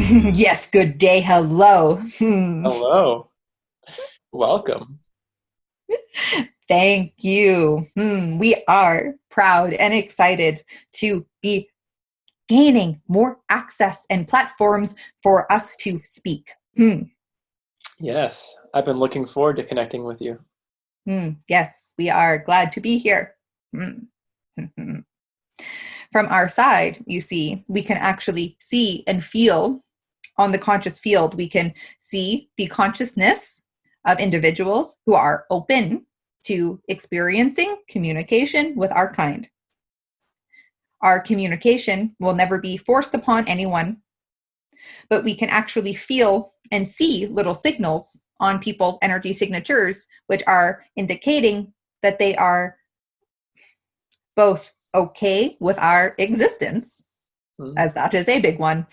Yes, good day. Hello. Hello, welcome. Thank you. We are proud and excited to be gaining more access and platforms for us to speak. Yes, I've been looking forward to connecting with you. Yes, we are glad to be here. From our side, you see, we can actually see and feel on the conscious field. We can see the consciousness of individuals who are open to experiencing communication with our kind. Our communication will never be forced upon anyone, but we can actually feel and see little signals on people's energy signatures, which are indicating that they are both okay with our existence, Mm. as that is a big one,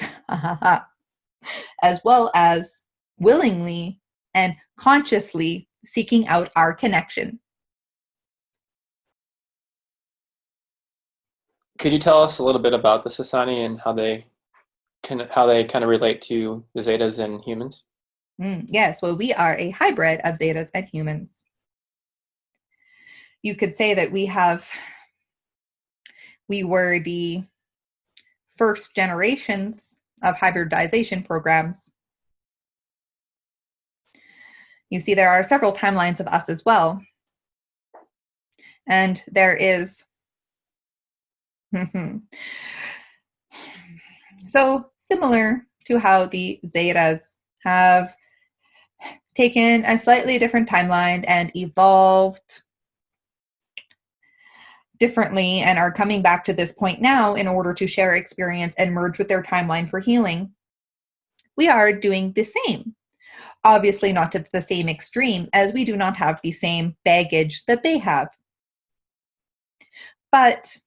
as well as willingly and consciously seeking out our connection. Could you tell us a little bit about the Sassani and how they kind of relate to the Zetas and humans? Yes, well, we are a hybrid of Zetas and humans. You could say that we were the first generations of hybridization programs. You see, there are several timelines of us as well. And there is so similar to how the Zetas have taken a slightly different timeline and evolved differently and are coming back to this point now in order to share experience and merge with their timeline for healing. We are doing the same. Obviously not to the same extreme, as we do not have the same baggage that they have. But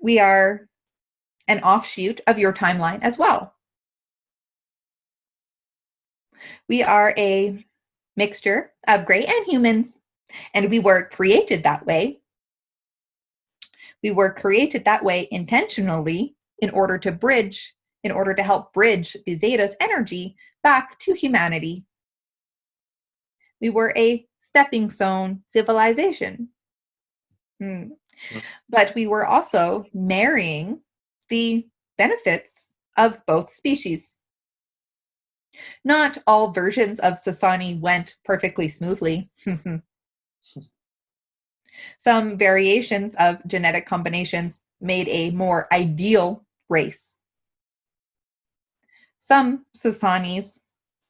we are an offshoot of your timeline as well. We are a mixture of gray and humans, and we were created that way. We were created that way intentionally in order to help bridge the Zeta's energy back to humanity. We were a stepping stone civilization. But we were also marrying the benefits of both species. Not all versions of Sassani went perfectly smoothly. Some variations of genetic combinations made a more ideal race. Some Sassanis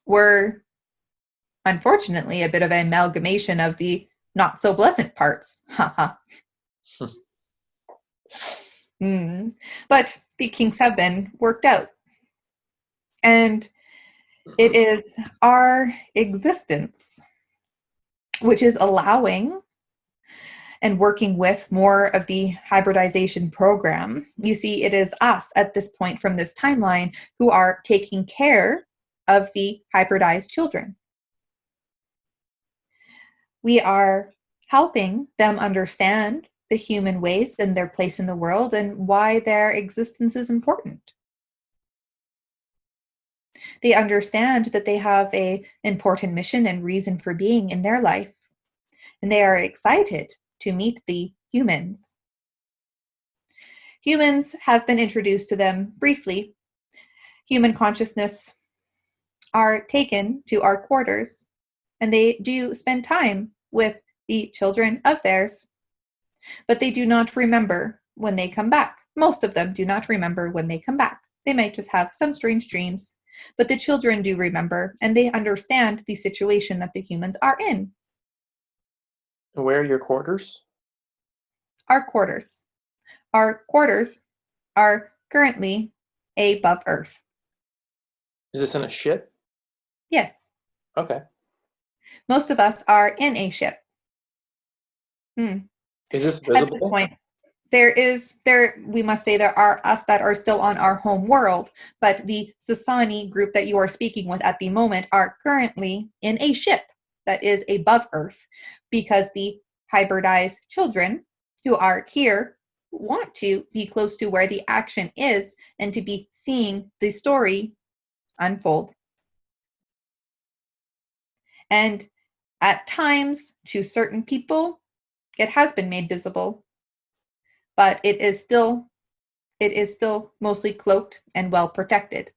were, unfortunately, a bit of an amalgamation of the not so pleasant parts. But the kinks have been worked out. And it is our existence which is allowing and working with more of the hybridization program. You see, it is us at this point from this timeline who are taking care of the hybridized children. We are helping them understand the human ways and their place in the world and why their existence is important. They understand that they have an important mission and reason for being in their life, and they are excited to meet the humans. Humans have been introduced to them briefly. Human consciousness are taken to our quarters, and they do spend time with the children of theirs, but they do not remember when they come back. Most of them do not remember when they come back. They might just have some strange dreams, but the children do remember, and they understand the situation that the humans are in. Where are your quarters? Our quarters. Our quarters are currently above Earth. Is this in a ship? Yes. Okay. Most of us are in a ship. Is this At this visible? point, we must say there are us that are still on our home world, but the Sassani group that you are speaking with at the moment are currently in a ship that is above Earth, because the hybridized children who are here want to be close to where the action is and to be seeing the story unfold. And at times, to certain people, it has been made visible, but it is still mostly cloaked and well protected.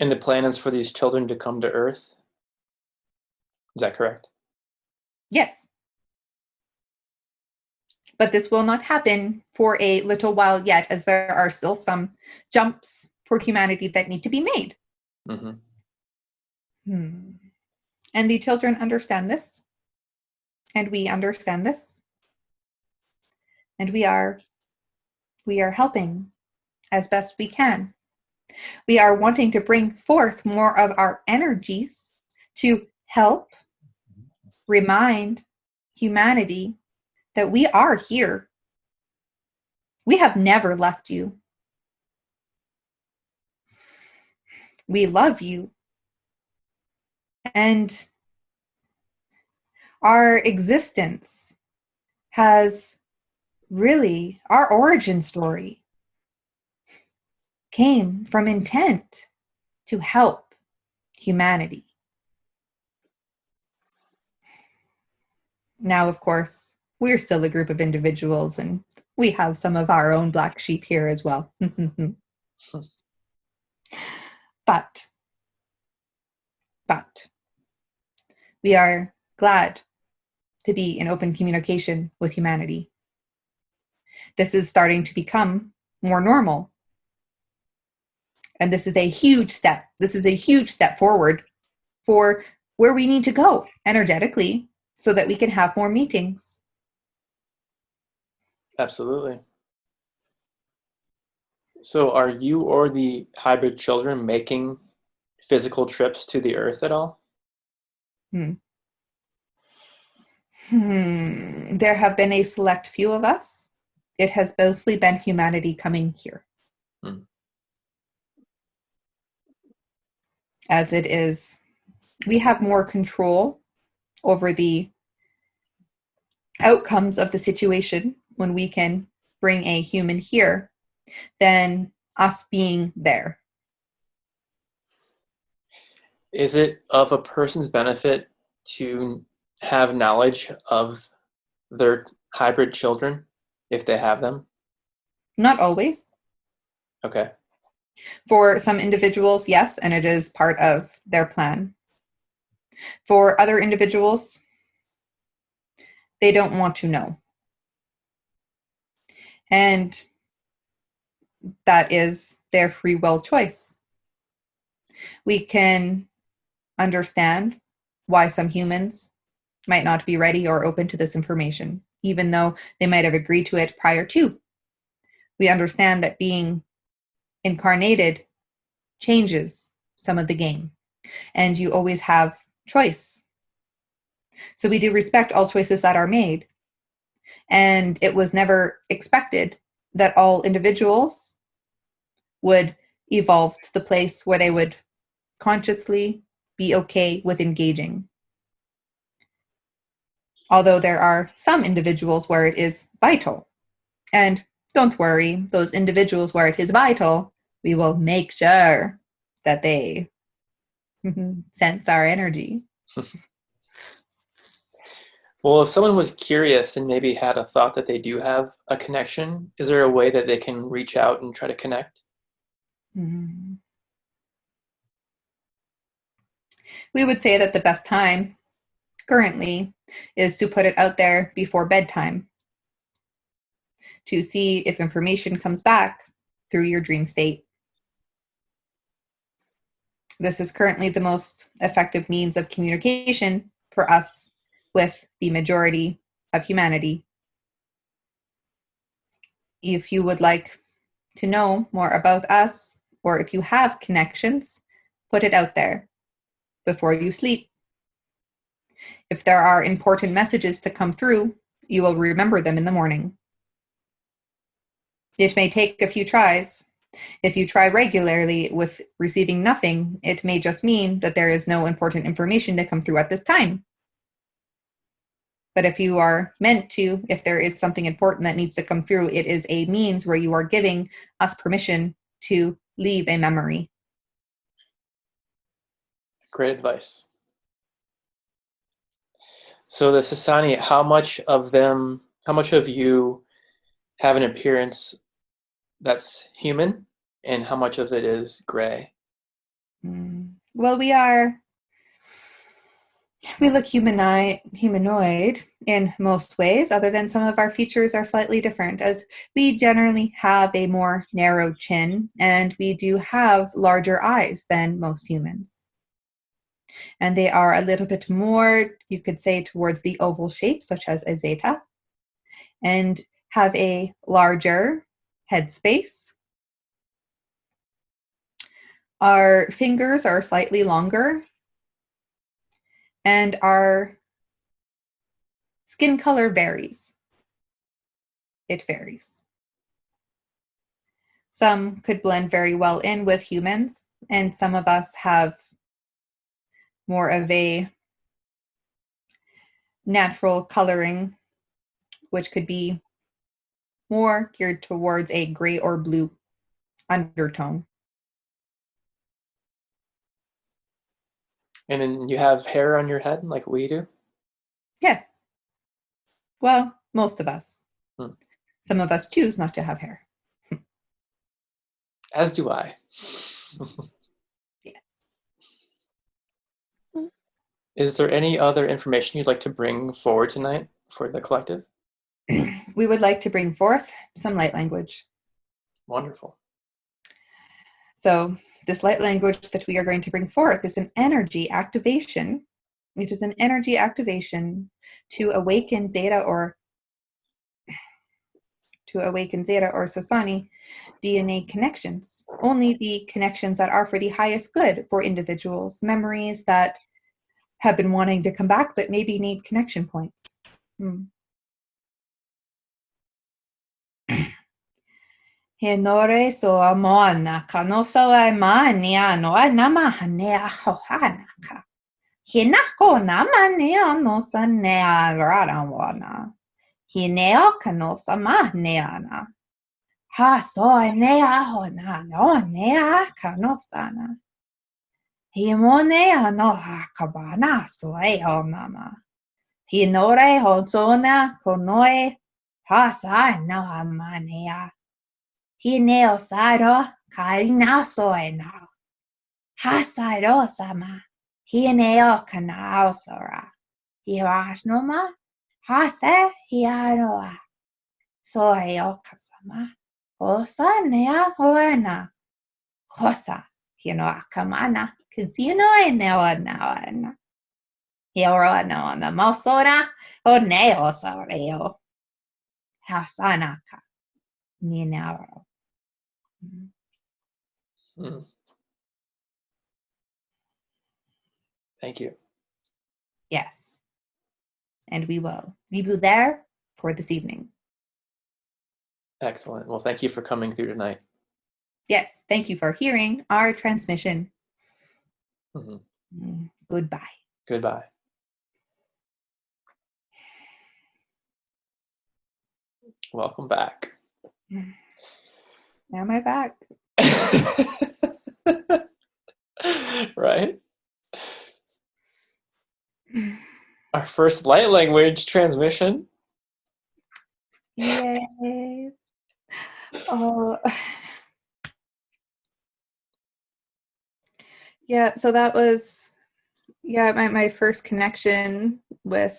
And the plan is for these children to come to Earth? Is that correct? Yes. But this will not happen for a little while yet, as there are still some jumps for humanity that need to be made. Mm-hmm. And the children understand this, and we understand this, and we are helping as best we can. We are wanting to bring forth more of our energies to help remind humanity that we are here. We have never left you. We love you. And our existence has really, our origin story came from intent to help humanity. Now, of course, we're still a group of individuals, and we have some of our own black sheep here as well. But we are glad to be in open communication with humanity. This is starting to become more normal. And this is a huge step. This is a huge step forward for where we need to go energetically so that we can have more meetings. Absolutely. So are you or the hybrid children making physical trips to the Earth at all? There have been a select few of us. It has mostly been humanity coming here. As it is, we have more control over the outcomes of the situation when we can bring a human here than us being there. Is it of a person's benefit to have knowledge of their hybrid children if they have them? Not always. Okay. For some individuals, yes, and it is part of their plan. For other individuals, they don't want to know. And that is their free will choice. We can understand why some humans might not be ready or open to this information, even though they might have agreed to it prior to. We understand that being incarnated changes some of the game, and you always have choice. So we do respect all choices that are made, and it was never expected that all individuals would evolve to the place where they would consciously be okay with engaging. Although there are some individuals where it is vital. And don't worry, those individuals where it is vital, we will make sure that they sense our energy. Well, if someone was curious and maybe had a thought that they do have a connection, is there a way that they can reach out and try to connect? We would say that the best time currently is to put it out there before bedtime to see if information comes back through your dream state. This is currently the most effective means of communication for us with the majority of humanity. If you would like to know more about us, or if you have connections, put it out there before you sleep. If there are important messages to come through, you will remember them in the morning. It may take a few tries. If you try regularly with receiving nothing, it may just mean that there is no important information to come through at this time. But if you are meant to, if there is something important that needs to come through, it is a means where you are giving us permission to leave a memory. Great advice. So the Sassani, how much of you have an appearance that's human, and how much of it is gray? Well, we look humanoid in most ways, other than some of our features are slightly different, as we generally have a more narrow chin, and we do have larger eyes than most humans. And they are a little bit more, you could say, towards the oval shape, such as a zeta, and have a larger head space. Our fingers are slightly longer, and our skin color varies. It varies. Some could blend very well in with humans, and some of us have more of a natural coloring, which could be more geared towards a gray or blue undertone. And then you have hair on your head like we do? Yes. Well, most of us. Hmm. Some of us choose not to have hair. As do I. Yes. Is there any other information you'd like to bring forward tonight for the collective? We would like to bring forth some light language. Wonderful. So this light language that we are going to bring forth is an energy activation. It is an energy activation to awaken Zeta or Sassani DNA connections. Only the connections that are for the highest good for individuals, memories that have been wanting to come back but maybe need connection points. He nore so amona ka no so ai mani ano nama hane ahohana ka. He nako nama ne ano sa ne rara wana. He neo ka no sa ma ne ana. Ha so ne aho na no ne a ka no sana. He mo ne ano ha kabana so e o mama. He nore ho zona ko noe ha sa no ha mania. He neo sado kai na soe na. Ha sado sama. He neo kana sora. He rasnoma. Ha se he aroa. Soe o kasama. Osa nea hoena. Kosa. He no akamana. Casino e neo na. He oro no na mosora. O neo soreo. Ha sanaka. Ni naro. Thank you. Yes. And we will leave you there for this evening. Excellent. Well, thank you for coming through tonight. Yes. Thank you for hearing our transmission. Goodbye. Goodbye. Welcome back. Am I back? Right? Our first light language transmission. Yay. Oh. Yeah, so that was my first connection with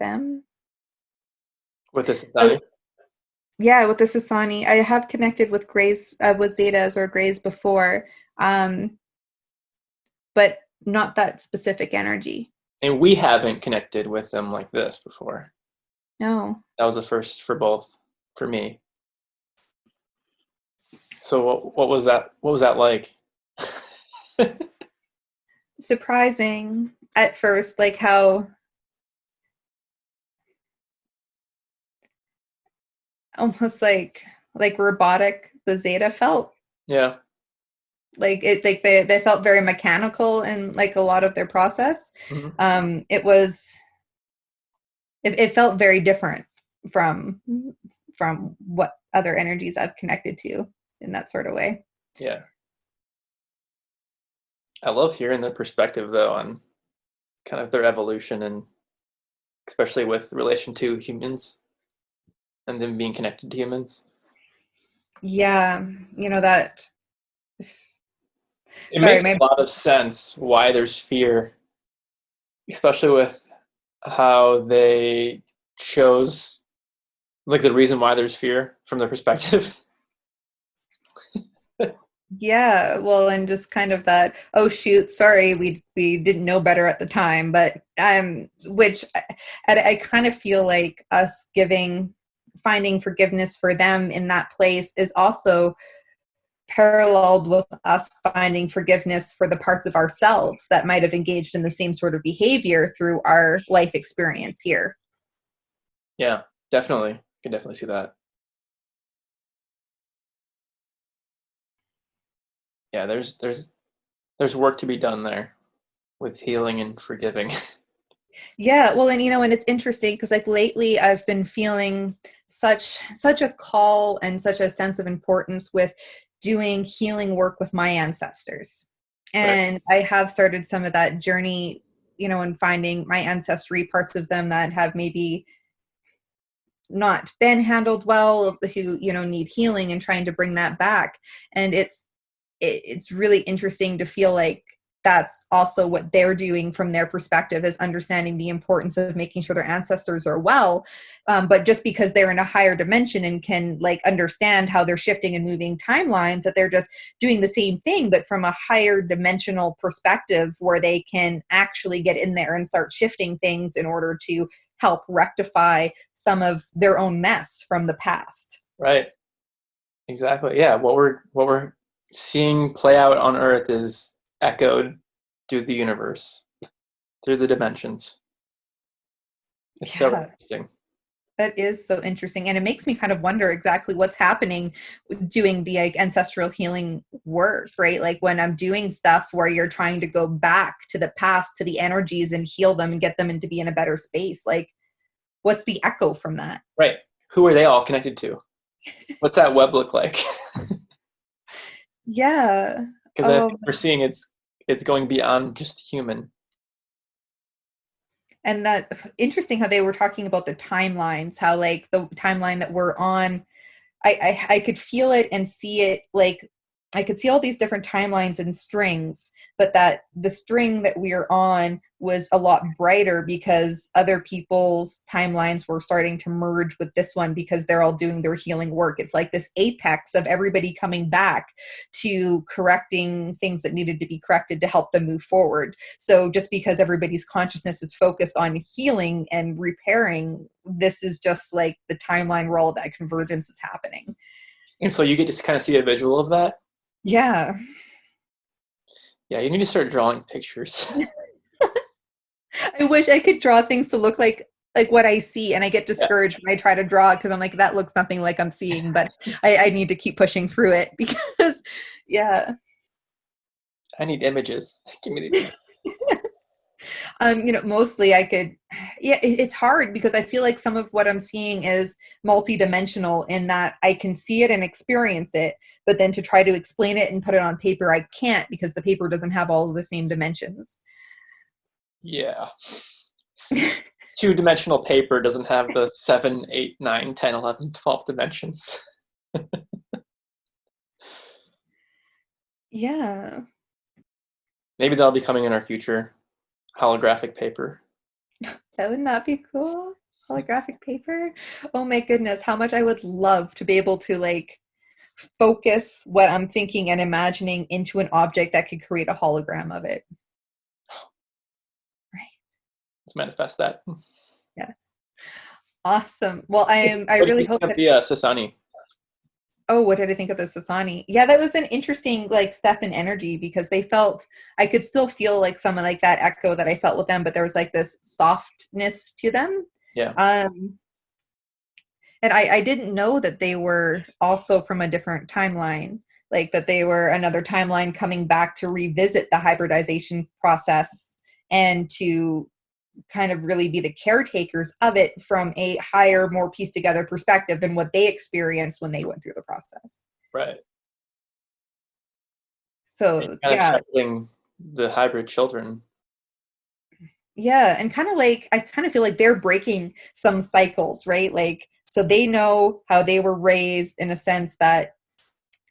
them. With the Sassani? Yeah, with the Sassani. I have connected with Greys, with Zetas or Greys before, but not that specific energy. And we haven't connected with them like this before. No. That was a first for both, for me. So what was that? What was that like? Surprising at first, like how almost like robotic the Zeta felt. Yeah. Like they felt very mechanical in like a lot of their process. Mm-hmm. It felt very different from what other energies I've connected to in that sort of way. Yeah. I love hearing their perspective though on kind of their evolution, and especially with relation to humans and them being connected to humans. Yeah, that, It sorry, makes my, a lot of sense why there's fear, especially with how they chose, like, the reason why there's fear from their perspective. yeah, well, and just kind of that, oh shoot, sorry, we didn't know better at the time, but which I kind of feel like us finding forgiveness for them in that place is also paralleled with us finding forgiveness for the parts of ourselves that might have engaged in the same sort of behavior through our life experience here. Yeah, definitely. I can definitely see that. Yeah, there's work to be done there with healing and forgiving. Yeah, well, and it's interesting because like lately I've been feeling such a call and such a sense of importance with doing healing work with my ancestors. Right. And I have started some of that journey, and finding my ancestry, parts of them that have maybe not been handled well, who, need healing, and trying to bring that back. And it's really interesting to feel like that's also what they're doing from their perspective, is understanding the importance of making sure their ancestors are well. But just because they're in a higher dimension and can like understand how they're shifting and moving timelines, that they're just doing the same thing, but from a higher dimensional perspective where they can actually get in there and start shifting things in order to help rectify some of their own mess from the past. Right. Exactly. Yeah. What we're seeing play out on Earth is echoed through the universe, through the dimensions. It's so Yeah. interesting. That is so interesting. And it makes me kind of wonder exactly what's happening with doing the like ancestral healing work, right? Like when I'm doing stuff where you're trying to go back to the past, to the energies, and heal them and get them into be in a better space. Like, what's the echo from that? Right. Who are they all connected to? What's that web look like? Yeah. Because I Oh, think we're seeing it's going beyond just human. and that interesting how they were talking about the timelines, how like the timeline that we're on, I could feel it and see it, like I could see all these different timelines and strings, but that the string that we are on was a lot brighter because other people's timelines were starting to merge with this one because they're all doing their healing work. It's like this apex of everybody coming back to correcting things that needed to be corrected to help them move forward. So just because everybody's consciousness is focused on healing and repairing, this is just like the timeline where all that convergence is happening. And so you get to kind of see a visual of that. Yeah. Yeah, you need to start drawing pictures. I wish I could draw things to look like what I see, and I get Yeah, discouraged when I try to draw it because I'm like, that looks nothing like I'm seeing, but I need to keep pushing through it because yeah. I need images. Give me the Mostly I could, yeah, it's hard because I feel like some of what I'm seeing is multidimensional in that I can see it and experience it, but then to try to explain it and put it on paper, I can't because the paper doesn't have all of the same dimensions. yeah. Two-dimensional paper doesn't have the 7, 8, 9, 10, 11, 12 dimensions. Yeah. Maybe that'll be coming in our future. Holographic paper. That would not be cool. Holographic paper. Oh my goodness, how much I would love to be able to like focus what I'm thinking and imagining into an object that could create a hologram of it. Right. Let's manifest that. Yes. Awesome. Well, I What do really you think hope of that. the Sassani? Oh, what did I think of the Sassani? Yeah, that was an interesting like step in energy because they felt, I could still feel like some of like that echo that I felt with them, but there was like this softness to them. Yeah. Um, and I didn't know that they were also from a different timeline, like that they were another timeline coming back to revisit the hybridization process and to kind of really be the caretakers of it from a higher, more pieced together perspective than what they experienced when they went through the process. Right. So Kind of yeah, shepherding the hybrid children. yeah, and kind of like I kind of feel like they're breaking some cycles, right? Like so they know how they were raised in a sense that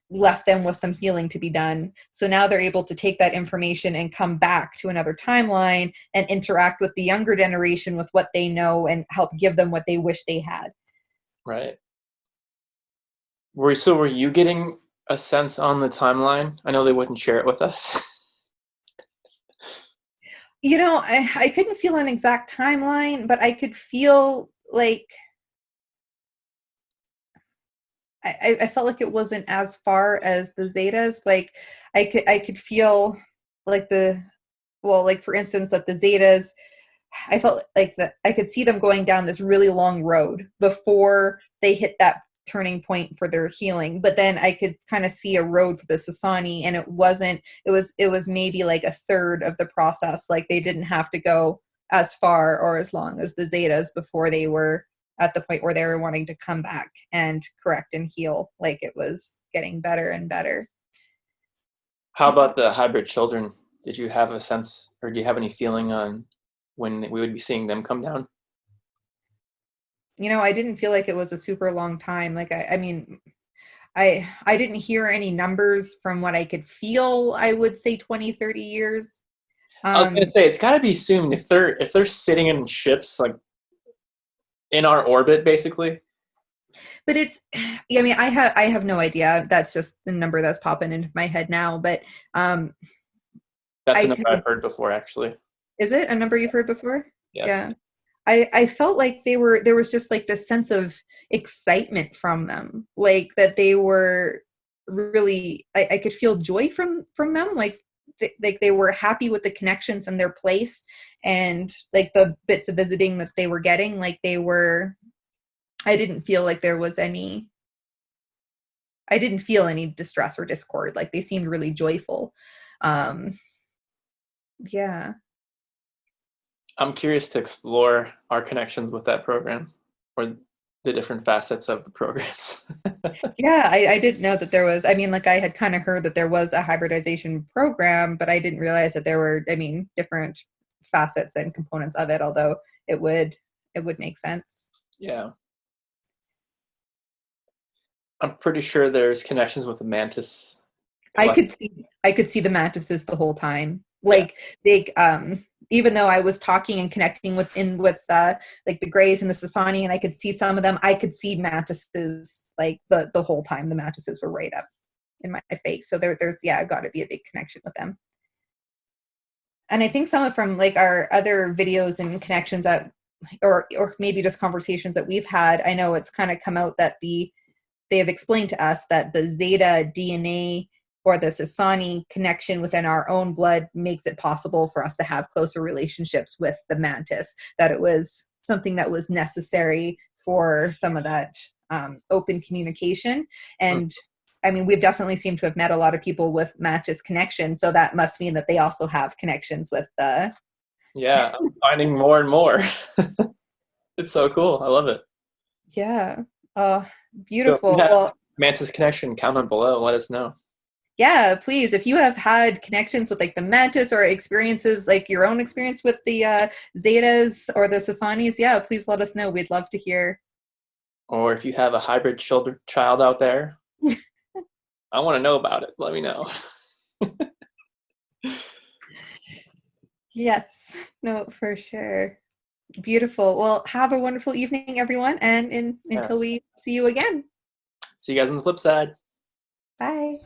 left them with some healing to be done. So now they're able to take that information and come back to another timeline and interact with the younger generation with what they know and help give them what they wish they had. Right. Were you getting a sense on the timeline? I know they wouldn't share it with us. You know, I couldn't feel an exact timeline, but I could feel like I felt like it wasn't as far as the Zetas. Like I could feel like the well, like for instance, that the Zetas, I felt like that I could see them going down this really long road before they hit that turning point for their healing. But then I could kind of see a road for the Sassani, and it was maybe like a third of the process. Like they didn't have to go as far or as long as the Zetas before they were at the point where they were wanting to come back and correct and heal. Like it was getting better and better. How about the hybrid children? Did you have a sense, or do you have any feeling on when we would be seeing them come down? You know, I didn't feel like it was a super long time. Like I mean, I didn't hear any numbers from what I could feel. I would say 20, 30 years. I was gonna Um, say it's got to be soon if they're sitting in ships like in our orbit, basically. but it's, yeah, I mean, I have no idea. That's just the number that's popping into my head now. But um, That's I a number I've could, heard before, actually. is it a number you've heard before? Yeah. Yeah. I felt like there was just like this sense of excitement from them, like that they were really, I could feel joy from them, like they were happy with the connections and their place, and like the bits of visiting that they were getting, like they were, I didn't feel like there was any, I didn't feel any distress or discord, like they seemed really joyful. um yeah. I'm curious to explore our connections with that program or the different facets of the programs. Yeah, I didn't know that there was, I mean, like I had kind of heard that there was a hybridization program, but I didn't realize that there were, I mean, different facets and components of it, although it would it would make sense. Yeah. I'm pretty sure there's connections with the mantis I collective. could see I could see the mantises the whole time. Yeah. Like they even though I was talking and connecting with like the Greys and the Sassani, and I could see some of them, I could see mantises like the whole time. The mantises were right up in my face. So there's, yeah, got to be a big connection with them. And I think some of from like our other videos and connections that, or maybe just conversations that we've had, I know it's kind of come out that they have explained to us that the Zeta DNA or the Sassani connection within our own blood makes it possible for us to have closer relationships with the mantis, that it was something that was necessary for some of that open communication. Mm. And I mean, we've definitely seemed to have met a lot of people with mantis connections, so that must mean that they also have connections with the, Yeah, I'm finding more and more. It's so cool. I love it. yeah. Oh, So if you beautiful. have Well, Mantis connection, comment below. Let us know. yeah, please, if you have had connections with like the mantis or experiences, like your own experience with the Zetas or the Sassanis, yeah, please let us know. We'd love to hear. Or if you have a hybrid child out there, I want to know about it. Let me know. Yes, no, for sure. Beautiful. Well, have a wonderful evening, everyone, and Yeah. until we see you again. See you guys on the flip side. Bye.